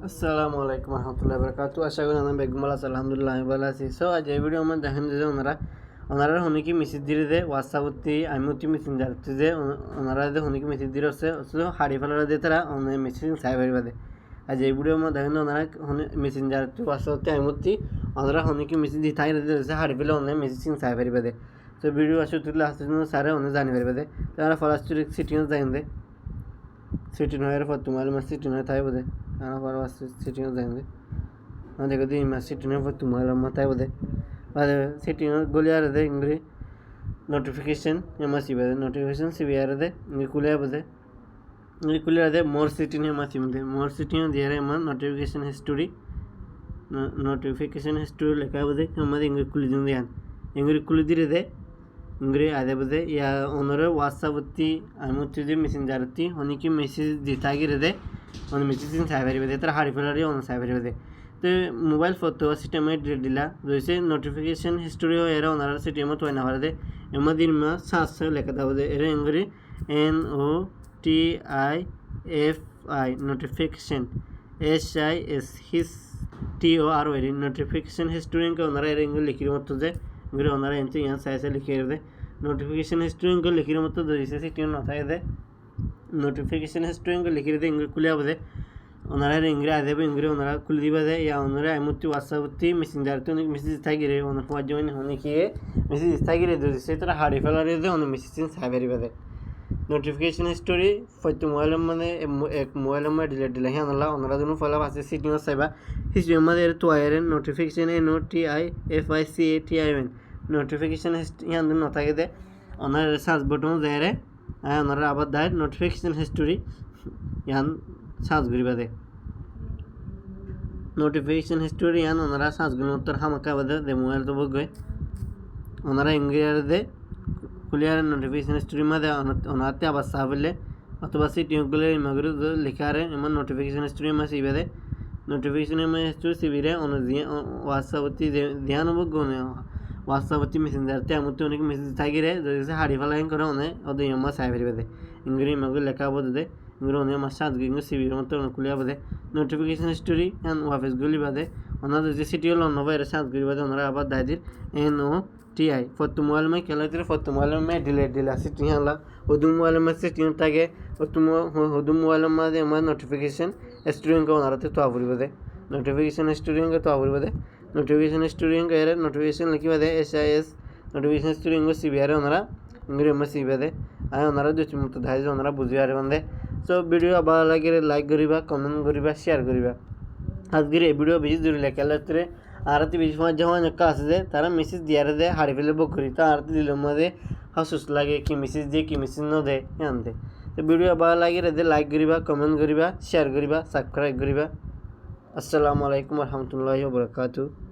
আসসালামু আলাইকুম রহমতুল্লাহি বারাকাতু। আশা করি আমি বেগম আছি, আলহামদুলিল্লাহ আমি ভালো আছি। সো আজ এই ভিডিও আমার দেখেন যে ওনারা হনিকি মেসেজ দিয়ে দে হোয়াটসঅ্যাপতি আমি অতি মেসেঞ্জার যে ওনারা যে হনিকি মেসেজ দিয়ে আছে হাড়ি ফেলার দিয়ে তারা মেসেজ সাইবার বাদে আজ এই ভিডিও আমার দেখেন ওনারা মেসেঞ্জার হোয়াটসঅ্যাপতি আমি অতি ওনারা হনিকি মেসেজ দিয়ে থাই দিয়েছে হাড়ি ফেলে অনেক মেসেজ সাইবার বাদে। তো ভিডিও আসলে তুলে আসতে সারে অনেক জানি পারবে তারা ফলাস্ট সিটিং দেখেন দে সিটিং হয়ে পর তোমার সিটিং হয়ে থাই বোধে ana para sitting zangde ande gadi ma sitting for tumala matai bode bade sitting goli arade ingri notification emasi bade notification sibi arade nikule bode nikule arade more sitting emasi bode more sitting diare ma notification history lekha bode amade ingri kuli dindian ingri kuli direde ingri ade bode ya onore whatsapp utti amutti de messenger utti honiki message ditagirede ಒಂದು ಮೆಸೇಜಿನ ಸಾಯ್ಬರಿದೆ ಥರ ಹಾಡಿ ಫೆಲರಿ ಒಂದು ಸಾಯ್ಬರಿದೆ তো mobile photo সিস্টেমে delete দিলা রয়েছে notification history এরা ওনারা সিস্টেমে তো না পারে এমাদিন মা সাস লেখা দাও এরা ইংরি NOTIFI নোটিফিকেশন SIS হিস TORY নোটিফিকেশন হিস্টোরি কে ওনারা এরা ইংরি লিখির মতো যে ইংরি ওনারা এনতে ইয়ান সাইসে লিখে দে নোটিফিকেশন হিস্টোরি কে লিখির মতো রয়েছে সিস্টেম না থাকে দে নোটিফিকেশন হিস্টোরি লিখে দিয়ে ইংরি খুলে যাবে ওনারা ইংরি আদেবে ইংরি ওনারা খুলে দিবা দেয় ইয়া ওনারা এমতি হোয়াটসঅ্যাপতি মেসেঞ্জারতে অনেক মেসেজ থাকিরে অনেক সময় যেমন অনেকে মেসেজ থাকিরে দিয়েছে তারা হাড়ি ফেলারে দেয় অনেক মেসেজ সাইবারিবা দেয় নোটিফিকেশন হিস্টোরি ফটো মোবাইলের মানে এক মোবাইলের মধ্যে ডিলেট দিলে হ্যাঁ ওনারা যখন ফলা আছে সিটিং সাইবা হিস্টোরি আমাদের তো আয়ের নোটিফিকেশন NOTIFICATION নোটিফিকেশন হ্যাঁ না থাকে দেয় ওনার সার্চ বটন দেয় ওনারা আবার দেয় নোটিফিকেশন হিস্টোরি ইয়ান সার্চ করিবা দে নোটিফিকেশন হিস্টোরি ইয়ান ওনারা সার্চ করি উত্তর হামাকা বাদে দে মোবাইল তো বগবে ওনারা ইংরিয়ার দে খুলিয়ার নোটিফিকেশন হিস্টোরি মধ্যে ওনাতে আবার সাবলে অথবা সিটিগুলো ইমাগুলো লেখারে এমন নোটিফিকেশন হিস্টোরি মা সিবে দে নোটিফিকেশন হিস্টোরি সিবিরে অন হোয়াটসঅ্যাপতি ধ্যান বগবে হোয়াটসঅ্যাপতি মেসেঞ্জারতে আমতে অনেক মেসেজ থাকিরে যদি হাড়ি ফেলাই করে অনেক ওদের ইমা সাইবারি বাদে ইংরি ইমাগুলো লেখা বোধ দে ইংরি অনেক আমার সাত গিয়ে সিবির মতো খুলিয়া বাদে নোটিফিকেশন হিস্টোরি অ্যান্ড ওয়াফেসগুলি বাদে ওনারা যদি সিটিগুলো অন্য বাইরে সাত গিয়ে বাদে ওনারা আবার দায় দির NOTI ফটো মোবাইল में খেলাতে ফটো মোবাইল में ডিলেট দিলা সিটিং হলা ওদু মোবাইল में সিটিং থাকে ওদু মোবাইল में আমার নোটিফিকেশন হিস্টোরি কে ওনারাতে তো আবরি বাদে নোটিফিকেশন হিস্টোরি কে তো আবরি বাদে নোটিফিকেশন হিস্টোরি কে এর নোটিফিকেশন লিখি বাদে SIS নোটিফিকেশন হিস্টোরি কে সিবিআর ওনারা ইংরি में সিবে দে আয় ওনারা দুই মতো ধাই ওনারা বুঝিয়ারে বন্দে সো ভিডিও ভালো লাগে লাইক করিবা কমেন্ট করিবা শেয়ার করিবা আজকের এই ভিডিও বেশি জরুরি লেখা লাগতে আরতি বেশি সময় যখন একটা আসে যে তারা মেসেজ দিয়ারে দেয় হাড়ি ফেলে বক করি তা আরতি দিলে মধ্যে হাসুস লাগে কি মেসেজ দিয়ে কি মেসেজ ন দেয় আনতে তো ভিডিও ভালো লাগে রে লাইক করিবা কমেন্ট করিবা শেয়ার করিবা সাবস্ক্রাইব করিবা আসসালামু আলাইকুম রহমতুল্লাহি ওয়া বারাকাতুহু।